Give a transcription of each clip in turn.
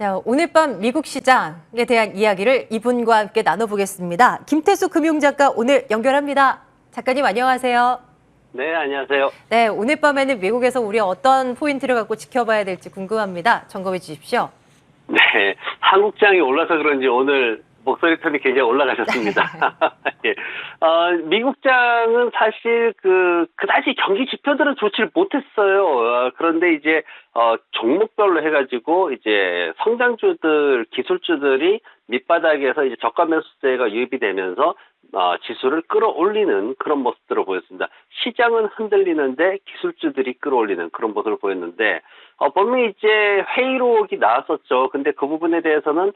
자, 오늘 밤 미국 시장에 대한 이야기를 이분과 함께 나눠보겠습니다. 김태수 금융작가 오늘 연결합니다. 작가님 안녕하세요. 네, 안녕하세요. 네, 오늘 밤에는 미국에서 우리 어떤 포인트를 갖고 지켜봐야 될지 궁금합니다. 점검해 주십시오. 네, 한국장이 올라서 그런지 오늘 목소리 톤이 굉장히 올라가셨습니다. 예. 미국장은 사실 그다지 경기 지표들은 좋지 못했어요. 그런데 이제, 종목별로 해가지고 이제 성장주들, 기술주들이 밑바닥에서 이제 저가 매수세가 유입이 되면서 지수를 끌어올리는 그런 모습들을 보였습니다. 시장은 흔들리는데 기술주들이 끌어올리는 그런 모습을 보였는데, 분명히 이제 회의록이 나왔었죠. 근데 그 부분에 대해서는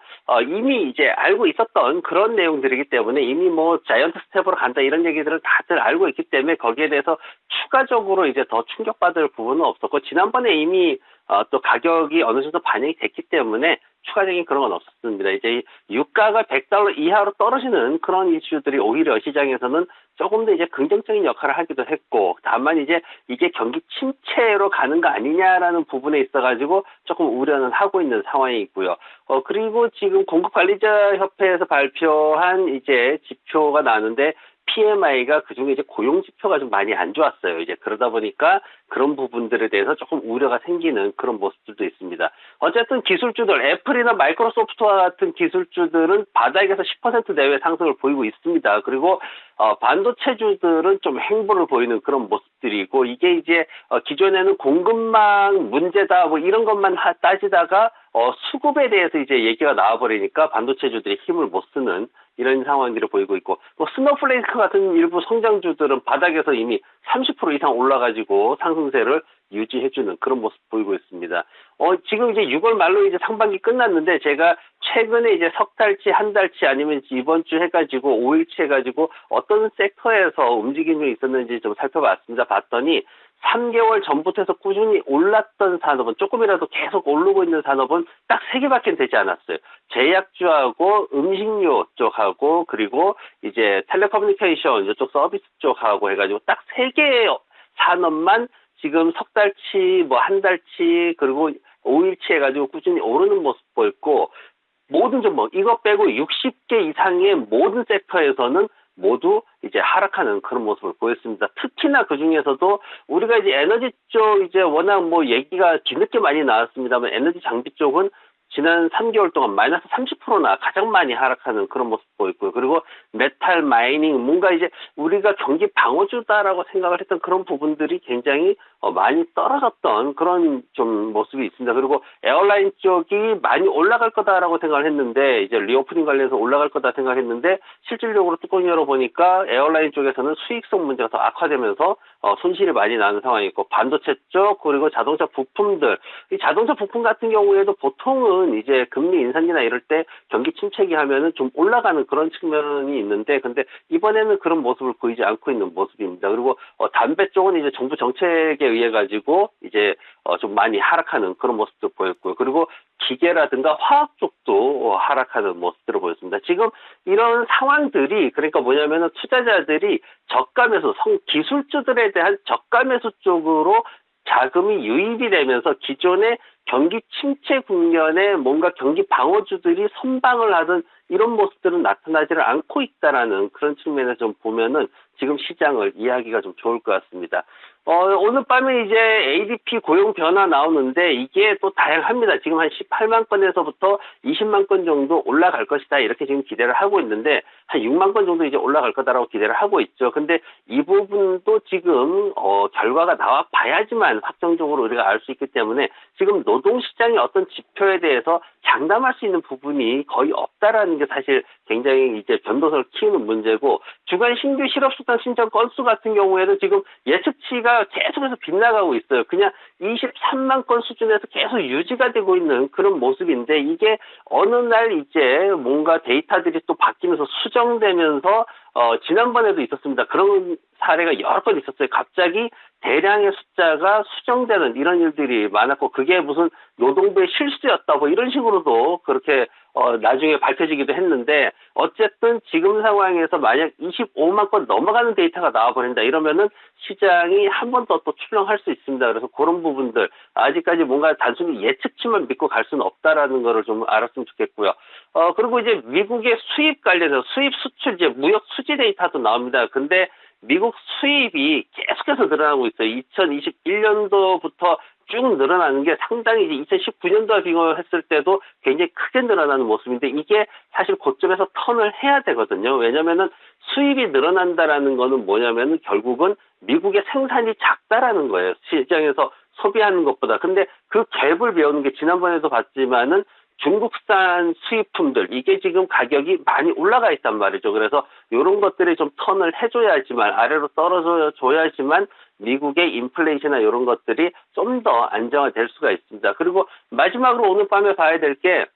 이미 이제 알고 있었던 그런 내용들이기 때문에 이미 뭐 자이언트 스텝으로 간다 이런 얘기들을 다들 알고 있기 때문에 거기에 대해서 추가적으로 이제 더 충격받을 부분은 없었고, 지난번에 이미 또 가격이 어느 정도 반영이 됐기 때문에 추가적인 그런 건 없었습니다. 이제 유가가 $100 이하로 떨어지는 그런 이슈들이 오히려 시장에서는 조금 더 이제 긍정적인 역할을 하기도 했고, 다만 이제 이게 경기 침체로 가는 거 아니냐라는 부분에 있어가지고 조금 우려는 하고 있는 상황이고요. 그리고 지금 공급관리자협회에서 발표한 이제 지표가 나왔는데, PMI가 그중에 이제 고용 지표가 좀 많이 안 좋았어요. 이제 그러다 보니까 그런 부분들에 대해서 조금 우려가 생기는 그런 모습들도 있습니다. 어쨌든 기술주들, 애플이나 마이크로소프트와 같은 기술주들은 바닥에서 10% 내외 상승을 보이고 있습니다. 그리고 반도체주들은 좀 행보를 보이는 그런 모습들이고, 이게 이제 기존에는 공급망 문제다 뭐 이런 것만 따지다가 수급에 대해서 이제 얘기가 나와버리니까 반도체주들이 힘을 못 쓰는 이런 상황들을 보이고 있고, 또 스노플레이크 같은 일부 성장주들은 바닥에서 이미 30% 이상 올라가지고 상승세를 유지해주는 그런 모습 보이고 있습니다. 지금 이제 6월 말로 이제 상반기 끝났는데, 제가 최근에 이제 석 달치, 한 달치 아니면 이번 주 해가지고 5일치 해가지고 어떤 섹터에서 움직임이 있었는지 좀 살펴봤습니다. 봤더니 3개월 전부터 해서 꾸준히 올랐던 산업은, 조금이라도 계속 오르고 있는 산업은 딱 3개밖에 되지 않았어요. 제약주하고 음식료 쪽하고 그리고 이제 텔레커뮤니케이션 이쪽 서비스 쪽하고 해가지고 딱 3개의 산업만 지금 석 달치, 뭐 한 달치, 그리고 5일치 해가지고 꾸준히 오르는 모습 보였고, 모든 종목, 이거 빼고 60개 이상의 모든 섹터에서는 모두 이제 하락하는 그런 모습을 보였습니다. 특히나 그 중에서도 우리가 이제 에너지 쪽 이제 워낙 뭐 얘기가 뒤늦게 많이 나왔습니다만, 에너지 장비 쪽은 지난 3개월 동안 마이너스 30%나 가장 많이 하락하는 그런 모습 보였고요. 그리고 메탈 마이닝, 뭔가 이제 우리가 경기 방어주다라고 생각을 했던 그런 부분들이 굉장히 많이 떨어졌던 그런 좀 모습이 있습니다. 그리고 에어라인 쪽이 많이 올라갈 거다라고 생각을 했는데, 이제 리오프닝 관련해서 올라갈 거다 생각했는데, 실질적으로 뚜껑 열어보니까 에어라인 쪽에서는 수익성 문제가 더 악화되면서 손실이 많이 나는 상황이 있고, 반도체 쪽 그리고 자동차 부품들, 이 자동차 부품 같은 경우에도 보통은 이제 금리 인상이나 이럴 때 경기 침체기 하면은 좀 올라가는 그런 측면이 있는데, 근데 이번에는 그런 모습을 보이지 않고 있는 모습입니다. 그리고 담배 쪽은 이제 정부 정책에 의해 가지고 이제 좀 많이 하락하는 그런 모습도 보였고요. 그리고 기계라든가 화학 쪽도 하락하는 모습들을 보였습니다. 지금 이런 상황들이, 그러니까 뭐냐면은 투자자들이 저가 매수, 기술주들에 대한 저가 매수 쪽으로 자금이 유입이 되면서 기존의 경기 침체 국면에 뭔가 경기 방어주들이 선방을 하던 이런 모습들은 나타나지를 않고 있다라는 그런 측면에서 좀 보면은 지금 시장을 이해하기가 좀 좋을 것 같습니다. 오늘 밤에 이제 ADP 고용 변화 나오는데, 이게 또 다양합니다. 지금 한 18만 건에서부터 20만 건 정도 올라갈 것이다, 이렇게 지금 기대를 하고 있는데, 한 6만 건 정도 이제 올라갈 거다라고 기대를 하고 있죠. 근데 이 부분도 지금 결과가 나와 봐야지만 확정적으로 우리가 알 수 있기 때문에, 지금 노동시장의 어떤 지표에 대해서 장담할 수 있는 부분이 거의 없다라는 게 사실 굉장히 이제 변동성을 키우는 문제고, 주간 신규 실업수당 신청 건수 같은 경우에는 지금 예측치가 계속해서 빗나가고 있어요. 그냥 23만 건 수준에서 계속 유지가 되고 있는 그런 모습인데, 이게 어느 날 이제 뭔가 데이터들이 또 바뀌면서 수정되면서 지난번에도 있었습니다. 그런 사례가 여러 번 있었어요. 갑자기 대량의 숫자가 수정되는 이런 일들이 많았고 그게 무슨 노동부의 실수였다 뭐 이런 식으로도 그렇게 나중에 밝혀지기도 했는데 어쨌든 지금 상황에서 만약 25만 건 넘어가는 데이터가 나와버린다 이러면은 시장이 한 번 더 또 출렁할 수 있습니다. 그래서 그런 부분들 아직까지 뭔가 단순히 예측치만 믿고 갈 수는 없다라는 거를 좀 알았으면 좋겠고요. 그리고 이제 미국의 수입 관련해서 수입 수출 이제 무역 수지 데이터도 나옵니다. 근데 미국 수입이 계속해서 늘어나고 있어요. 2021년도부터 쭉 늘어나는 게 상당히 이제 2019년도와 비교했을 때도 굉장히 크게 늘어나는 모습인데 이게 사실 고점에서 턴을 해야 되거든요. 왜냐면은 수입이 늘어난다라는 거는 뭐냐면은 결국은 미국의 생산이 작다라는 거예요. 시장에서 소비하는 것보다. 근데 그 갭을 배우는 게 지난번에도 봤지만은 중국산 수입품들 이게 지금 가격이 많이 올라가 있단 말이죠. 그래서 이런 것들이 좀 턴을 해줘야지만 아래로 떨어져 줘야지만 미국의 인플레이션이나 이런 것들이 좀 더 안정화될 수가 있습니다. 그리고 마지막으로 오늘 밤에 봐야 될 게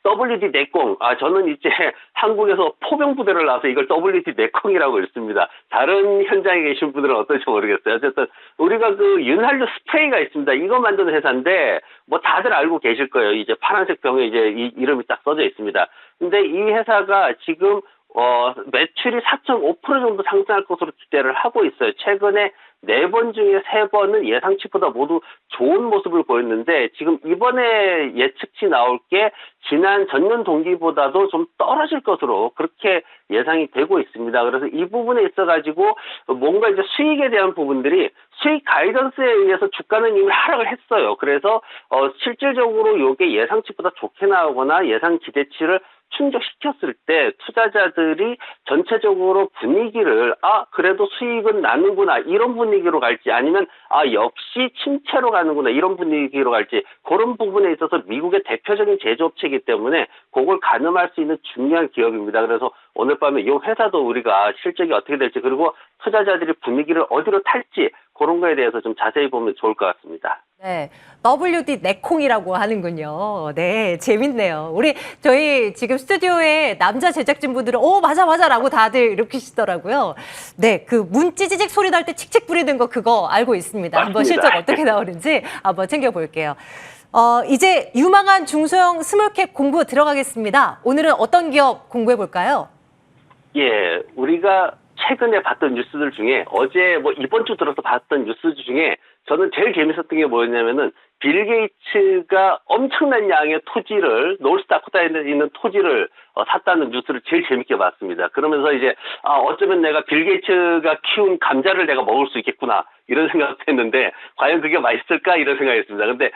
WD 내콩. 저는 이제 한국에서 포병 부대를 나와서 이걸 WD 내콩이라고 읽습니다. 다른 현장에 계신 분들은 어떨지 모르겠어요. 어쨌든 우리가 그 윤활유 스프레이가 있습니다. 이거 만드는 회사인데 뭐 다들 알고 계실 거예요. 이제 파란색 병에 이제 이 이름이 딱 써져 있습니다. 근데 이 회사가 지금 매출이 4.5% 정도 상승할 것으로 기대를 하고 있어요. 최근에 4번 중에 3번은 예상치보다 모두 좋은 모습을 보였는데 지금 이번에 예측치 나올 게 지난 전년 동기보다도 좀 떨어질 것으로 그렇게 예상이 되고 있습니다. 그래서 이 부분에 있어가지고 뭔가 이제 수익에 대한 부분들이 수익 가이던스에 의해서 주가는 이미 하락을 했어요. 그래서 실질적으로 이게 예상치보다 좋게 나오거나 예상 기대치를 충족시켰을 때 투자자들이 전체적으로 분위기를 그래도 수익은 나는구나 이런 분위기로 갈지 아니면 역시 침체로 가는구나 이런 분위기로 갈지 그런 부분에 있어서 미국의 대표적인 제조업체이기 때문에 그걸 가늠할 수 있는 중요한 기업입니다. 그래서 오늘 밤에 이 회사도 우리가 실적이 어떻게 될지 그리고 투자자들이 분위기를 어디로 탈지 그런 거에 대해서 좀 자세히 보면 좋을 것 같습니다. 네, WD 내콩이라고 하는군요. 네, 재밌네요. 저희 지금 스튜디오에 남자 제작진분들은 맞아라고 다들 이렇게시더라고요. 네, 그 문 찌지직 소리 날 때 칙칙 부리는 거 그거 알고 있습니다. 맞습니다. 한번 실적 어떻게 나오는지 한번 챙겨볼게요. 이제 유망한 중소형 스몰캡 공부 들어가겠습니다. 오늘은 어떤 기업 공부해 볼까요? 예, 우리가 최근에 봤던 뉴스들 중에 어제 이번 주 들어서 봤던 뉴스 중에 저는 제일 재밌었던 게 뭐였냐면은 빌 게이츠가 엄청난 양의 토지를 노스다코타에 있는 토지를 샀다는 뉴스를 제일 재밌게 봤습니다. 그러면서 이제 어쩌면 내가 빌 게이츠가 키운 감자를 내가 먹을 수 있겠구나 이런 생각도 했는데 과연 그게 맛있을까 이런 생각했습니다. 근데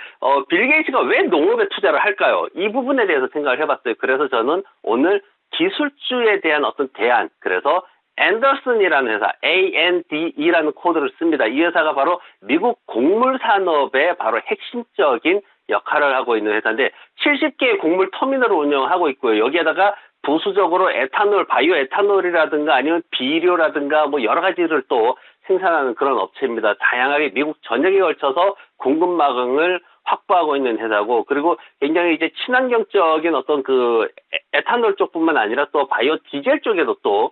빌 게이츠가 왜 농업에 투자를 할까요? 이 부분에 대해서 생각을 해봤어요. 그래서 저는 오늘 기술주에 대한 어떤 대안 그래서 앤더슨이라는 회사, ANDE라는 코드를 씁니다. 이 회사가 바로 미국 곡물 산업의 바로 핵심적인 역할을 하고 있는 회사인데 70개의 곡물 터미널을 운영하고 있고요. 여기에다가 부수적으로 에탄올, 바이오 에탄올이라든가 아니면 비료라든가 여러 가지를 또 생산하는 그런 업체입니다. 다양하게 미국 전역에 걸쳐서 공급망을 확보하고 있는 회사고 그리고 굉장히 이제 친환경적인 어떤 그 에탄올 쪽뿐만 아니라 또 바이오 디젤 쪽에도 또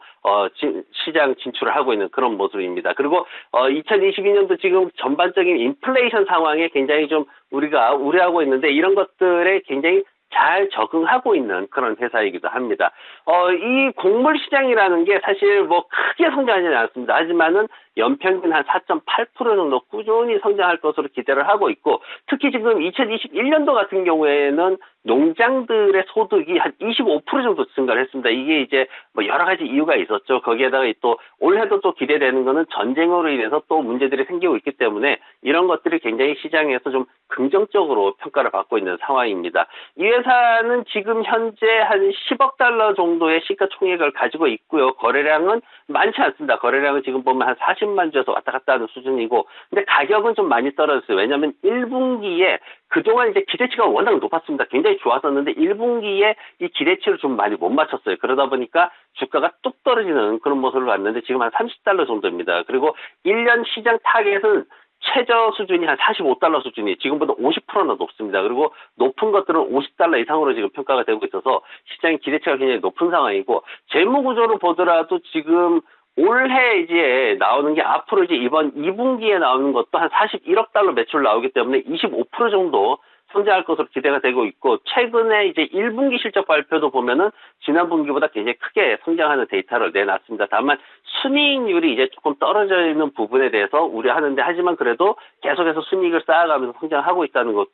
시장 진출을 하고 있는 그런 모습입니다. 그리고 2022년도 지금 전반적인 인플레이션 상황에 굉장히 좀 우리가 우려하고 있는데 이런 것들에 굉장히 잘 적응하고 있는 그런 회사이기도 합니다. 이 곡물 시장이라는 게 사실 크게 성장하지는 않습니다. 하지만은 연평균 한 4.8% 정도 꾸준히 성장할 것으로 기대를 하고 있고 특히 지금 2021년도 같은 경우에는 농장들의 소득이 한 25% 정도 증가를 했습니다. 이게 이제 여러 가지 이유가 있었죠. 거기에다가 또 올해도 또 기대되는 거는 전쟁으로 인해서 또 문제들이 생기고 있기 때문에 이런 것들이 굉장히 시장에서 좀 긍정적으로 평가를 받고 있는 상황입니다. 이 회사는 지금 현재 한 10억 달러 정도의 시가총액을 가지고 있고요. 거래량은 많지 않습니다. 거래량은 지금 보면 한 40만 주에서 왔다 갔다 하는 수준이고 근데 가격은 좀 많이 떨어졌어요. 왜냐하면 1분기에 그동안 이제 기대치가 워낙 높았습니다. 굉장히 좋았었는데 1분기에 이 기대치를 좀 많이 못 맞췄어요. 그러다 보니까 주가가 뚝 떨어지는 그런 모습을 봤는데 지금 한 30달러 정도입니다. 그리고 1년 시장 타겟은 최저 수준이 한 45달러 수준이 지금보다 50%나 높습니다. 그리고 높은 것들은 50달러 이상으로 지금 평가가 되고 있어서 시장의 기대치가 굉장히 높은 상황이고 재무 구조로 보더라도 지금 올해 이제 나오는 게 앞으로 이제 이번 2분기에 나오는 것도 한 41억 달러 매출 나오기 때문에 25% 정도 성장할 것으로 기대가 되고 있고, 최근에 이제 1분기 실적 발표도 보면은 지난 분기보다 굉장히 크게 성장하는 데이터를 내놨습니다. 다만 순이익률이 이제 조금 떨어져 있는 부분에 대해서 우려하는데, 하지만 그래도 계속해서 순이익을 쌓아가면서 성장하고 있다는 것도,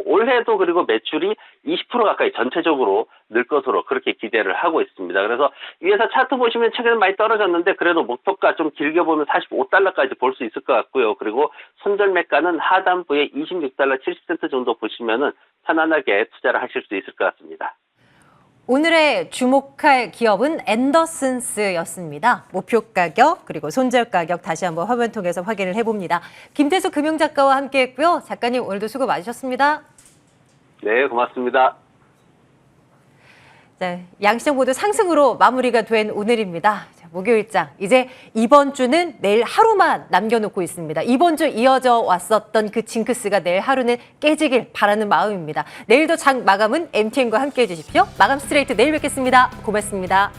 올해도 그리고 매출이 20% 가까이 전체적으로 늘 것으로 그렇게 기대를 하고 있습니다. 그래서 위에서 차트 보시면 최근에 많이 떨어졌는데 그래도 목표가 좀 길게 보면 45달러까지 볼 수 있을 것 같고요. 그리고 손절매가는 하단부에 26달러 70센트 정도 보시면은 편안하게 투자를 하실 수 있을 것 같습니다. 오늘의 주목할 기업은 앤더슨스였습니다. 목표 가격 그리고 손절 가격 다시 한번 화면 통해서 확인을 해봅니다. 김태수 금융작가와 함께했고요. 작가님 오늘도 수고 많으셨습니다. 네, 고맙습니다. 자, 양시장 모두 상승으로 마무리가 된 오늘입니다. 자, 목요일장. 이제 이번 주는 내일 하루만 남겨놓고 있습니다. 이번 주 이어져 왔었던 그 징크스가 내일 하루는 깨지길 바라는 마음입니다. 내일도 장 마감은 MTN과 함께해 주십시오. 마감 스트레이트 내일 뵙겠습니다. 고맙습니다.